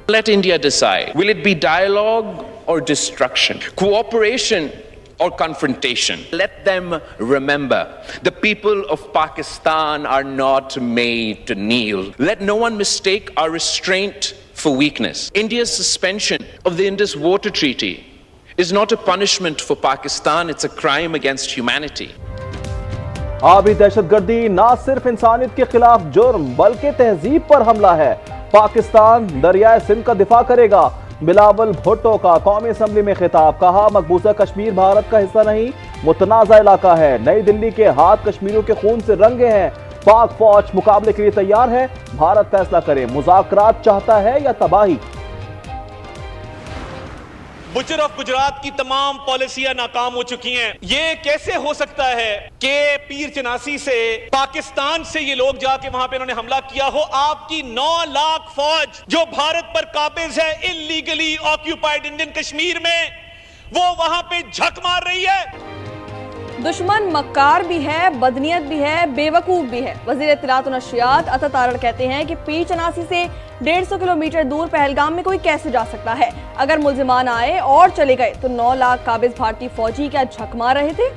Let India decide. Will it be dialogue or destruction? Cooperation or confrontation? Let them remember, the people of Pakistan are not made to kneel. Let no one mistake our restraint for weakness. India's suspension of the Indus Water Treaty is not a punishment for Pakistan, it's a crime against humanity. आबी दहशतगर्दी ना सिर्फ इंसानियत के खिलाफ जुर्म बल्कि तहजीब पर हमला है। पाकिस्तान दरियाए सिंध का दिफा करेगा। बिलावल भुट्टो का कौमी असम्बली में खिताब, कहा मकबूजा कश्मीर भारत का हिस्सा नहीं, मुतनाज़ा इलाका है। नई दिल्ली के हाथ कश्मीरियों के खून से रंगे हैं। पाक फौज मुकाबले के लिए तैयार है, भारत फैसला करे मुज़ाकरात चाहता है या तबाही। बुचर ऑफ गुजरात की तमाम पॉलिसियां नाकाम हो चुकी हैं। ये कैसे हो सकता है कि पीर चनासी से पाकिस्तान से ये लोग जाके वहां पे उन्होंने हमला किया हो। आपकी 9 लाख फौज जो भारत पर काबिज है इलीगली ऑक्यूपाइड इंडियन कश्मीर में, वो वहां पे झक मार रही है। दुश्मन मक्कार भी है, बदनीयत भी है, बेवकूफ भी है। वजीर इत्तलात और नशियात अता तारड़ कहते हैं कि पीर चनासी से 150 किलोमीटर दूर पहलगाम में कोई कैसे जा सकता है। अगर मुल्जिमान आए और चले गए तो 9 लाख काबिज भारतीय फौजी क्या झक मार रहे थे?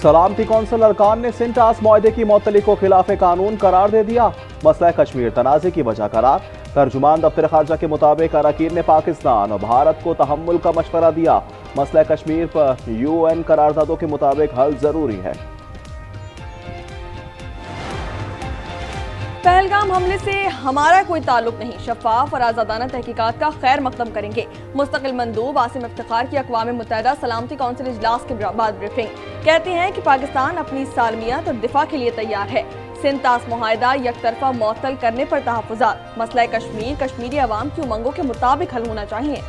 सलामती कौंसिल अरकान ने सिंटास मुआहदे की मौतली को खिलाफ कानून करार दे दिया। मसला कश्मीर तनाज़े की वजह करार। तर्जुमान दफ्तर खारजा के मुताबिक अरकान ने पाकिस्तान और भारत को तहम्मुल का मशवरा दिया। मसला कश्मीर पर UN करारदादों के मुताबिक हल जरूरी है। पहलगाम हमले से हमारा कोई ताल्लुक नहीं, शफाफ और आजादाना तहकीकात का खैर मकदम करेंगे। मुस्तकिल मंदूब आसिम इफ्तिखार की अक़वाम मुत्तहिदा सलामती कौंसिल इजलास के बाद ब्रीफिंग, कहते हैं कि पाकिस्तान अपनी सालमियत और दिफा के लिए तैयार है। सिंटास मुआहदा यकतरफा मअतल करने पर तहफ़्फ़ुज़ात। मसला कश्मीर कश्मीरी अवाम की उमंगों के मुताबिक हल होना चाहिए।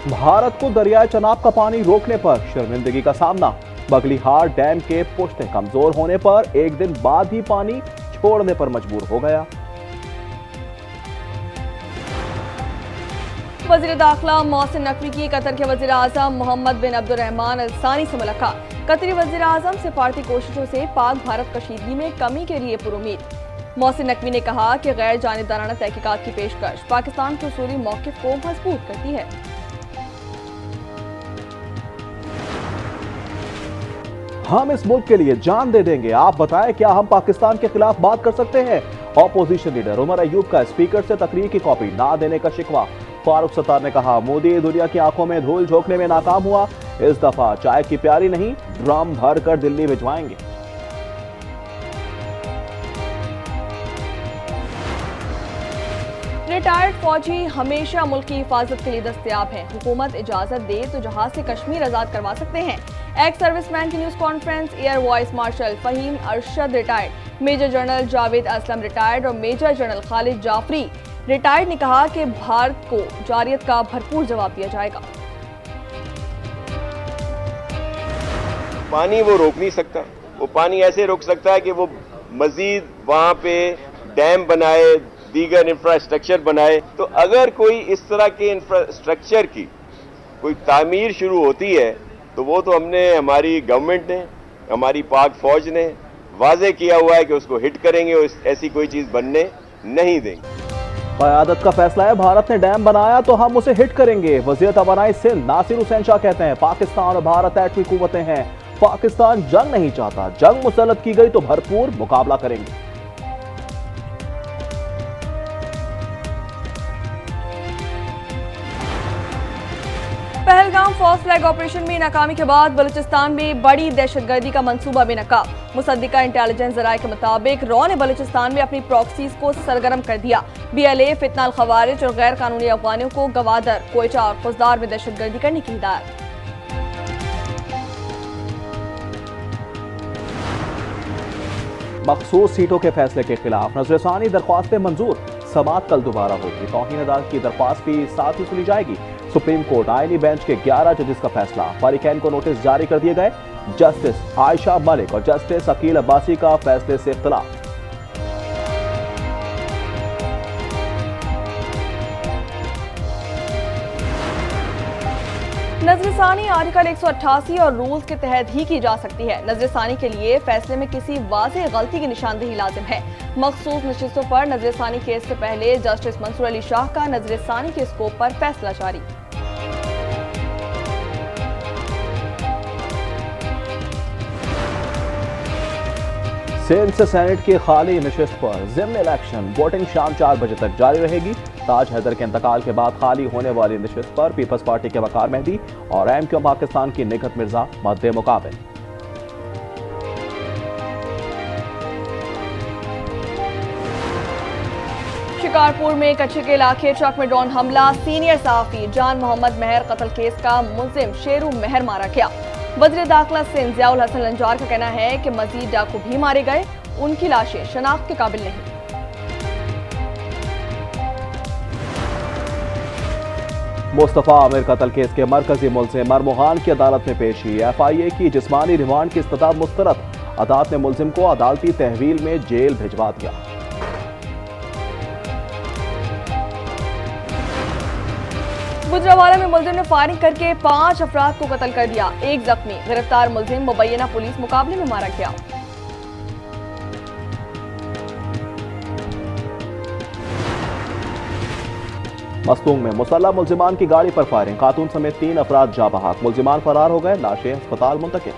भारत को दरियाए चनाब का पानी रोकने पर शर्मिंदगी का सामना। बगलीहार डैम के पुश्ते कमजोर होने पर एक दिन बाद ही पानी छोड़ने पर मजबूर हो गया। वज़ीर दाखिला मोहसिन नकवी की कतर के वज़ीर आज़म मोहम्मद बिन अब्दुर्रहमान अल सानी से मुलाकात। कतरी वज़ीर आज़म सिफारती कोशिशों से पाक भारत कशीदगी में कमी के लिए पुरुमीद। मोहसिन नकवी ने कहा कि गैर जानिबदाराना तहकीकात की पेशकश पाकिस्तान के उसूली मौक़िफ़ को मजबूत करती है। हम इस मुल्क के लिए जान दे देंगे, आप बताएं क्या हम पाकिस्तान के खिलाफ बात कर सकते हैं? ऑपोजिशन लीडर उमर अयूब का स्पीकर से तकरीर की कॉपी ना देने का शिकवा। फारूक सत्तार ने कहा मोदी दुनिया की आंखों में धूल झोंकने में नाकाम हुआ, इस दफा चाय की प्यारी नहीं ड्रम भर कर दिल्ली भिजवाएंगे। रिटायर्ड फौजी हमेशा मुल्क की हिफाजत के लिए दस्तयाब हैं। हुकूमत इजाजत दे तो जहाज से कश्मीर आजाद करवा सकते हैं। एक्स सर्विसमैन की news conference. Air vice marshal Faheem Arshad retired, major general Javed Aslam retired और major general Khalid Jafri retired ने कहा कि भारत को जारियत का भरपूर जवाब दिया जाएगा। पानी वो रोक नहीं सकता, वो पानी ऐसे रोक सकता है कि वो मजीद वहां पे डैम बनाए, दीगर इंफ्रास्ट्रक्चर बनाए। तो अगर कोई इस तरह के इंफ्रास्ट्रक्चर की कोई तामीर शुरू होती है तो वो तो हमने, हमारी गवर्नमेंट ने, हमारी पाक फौज ने वाजे किया हुआ है कि उसको हिट करेंगे और ऐसी कोई चीज बनने नहीं देंगे। क़यादत का फैसला है, भारत ने डैम बनाया तो हम उसे हिट करेंगे। वज़ीर तवानाई सिंध नासिर हुसैन शाह कहते हैं पाकिस्तान और भारत एटमी कुव्वतें हैं, पाकिस्तान जंग नहीं चाहता, जंग मुसल्लत की गई तो भरपूर मुकाबला करेंगे। पहलगाम फॉल्स फ्लैग ऑपरेशन में नाकामी के बाद बलूचिस्तान में बड़ी दहशतगर्दी का मंसूबा बेनकाब। मुसद्दिका इंटेलिजेंस ज़राए के मुताबिक रॉ ने बलूचिस्तान में अपनी प्रॉक्सीज को सरगर्म कर दिया। BLA फितनाल खवारिज और गैर कानूनी अफगानियों को गवादर, कोयटा और खुजदार में दहशतगर्दी करने की हिदायत। मखसूस सीटों के फैसले के खिलाफ नजरसानी दरख्वास्तें मंजूर। समाअत कल दोबारा होगी। तौहीन अदालत की दरख्वास्त भी साथ ही सुनी जाएगी। सुप्रीम कोर्ट आईनी बेंच के 11 जजेस का फैसला। फारिकैन को नोटिस जारी कर दिए गए। जस्टिस आयशा मलिक और जस्टिस अकील अब्बासी का फैसले से इख्तिलाफ। नजरसानी आर्टिकल 188 और रूल्स के तहत ही की जा सकती है। नजरसानी के लिए फैसले में किसी वाज़ेह गलती की निशानदेही लाजिम है। मखसूस नशिस्तों पर नजरसानी केस से पहले जस्टिस मंसूर अली शाह का नजरसानी के स्कोप पर फैसला जारी। सिंध से सेनेट की खाली नशिस्त पर ज़िम्न इलेक्शन वोटिंग शाम 4 बजे तक जारी रहेगी। ताज हैदर के इंतकाल के बाद खाली होने वाली नशिस्त पर पीपल्स पार्टी के वकार मेहदी और एमक्यू पाकिस्तान की निगहत मिर्जा मद्दे मुकाबिल। शिकारपुर में कच्चे के इलाके ट्रक में ड्रोन हमला। सीनियर सहाफी जान मोहम्मद मेहर कत्ल केस का मुलजिम शेरू मेहर मारा गया। वज़ीर दाखिला सिंध ज़ियाउल हसन लंजार का कहना है कि मजीद डाकू भी मारे गए, उनकी लाशें शनाख्त के काबिल नहीं। मुस्तफ़ा आमिर कत्ल केस के मरकजी मुलजिम मरमुहान की अदालत में पेशी। FIA की जिस्मानी रिमांड की इस्तदा मुस्तरद। अदालत ने मुलजिम को अदालती तहवील में जेल भिजवा दिया। गुजरावाला में मुलजिम ने फायरिंग करके 5 अफराद को कत्ल कर दिया, एक जख्मी। गिरफ्तार मुलजिम मुबैना पुलिस मुकाबले में मारा गया। मस्तूंग में मुसल्लह मुलजिमान की गाड़ी पर फायरिंग। खातून समेत 3 अफराद जा बहाक। मुलजिमान फरार हो गए, लाशें अस्पताल मुंतकिल।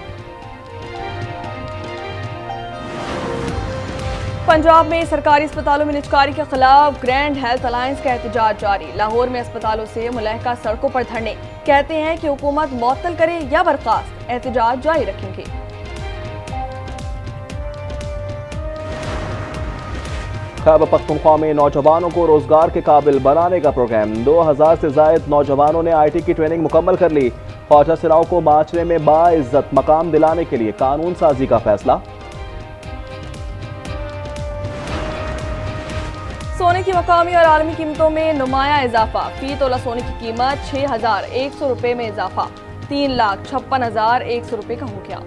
पंजाब में सरकारी अस्पतालों में निजकारी के खिलाफ ग्रैंड हेल्थ अलायंस का एहतजाज जारी। लाहौर में अस्पतालों से मुलहका सड़कों पर धरने। कहते हैं कि हुकूमत मुअत्तल करे या बर्खास्त, एहतजाज जारी रखेंगे। खैबर पख्तूनख्वा में नौजवानों को रोजगार के काबिल बनाने का प्रोग्राम। 2000 से जायद नौजवानों ने IT की ट्रेनिंग मुकम्मल कर ली। ख्वाजा सिराओं को माशरे में बाइज्जत मकाम दिलाने के लिए कानून साजी का फैसला। सोने की मकामी और आलमी कीमतों में नुमाया इजाफा। फी तोला सोने की कीमत 6100 रुपए में इजाफा 3,56,100 रुपए का हो गया।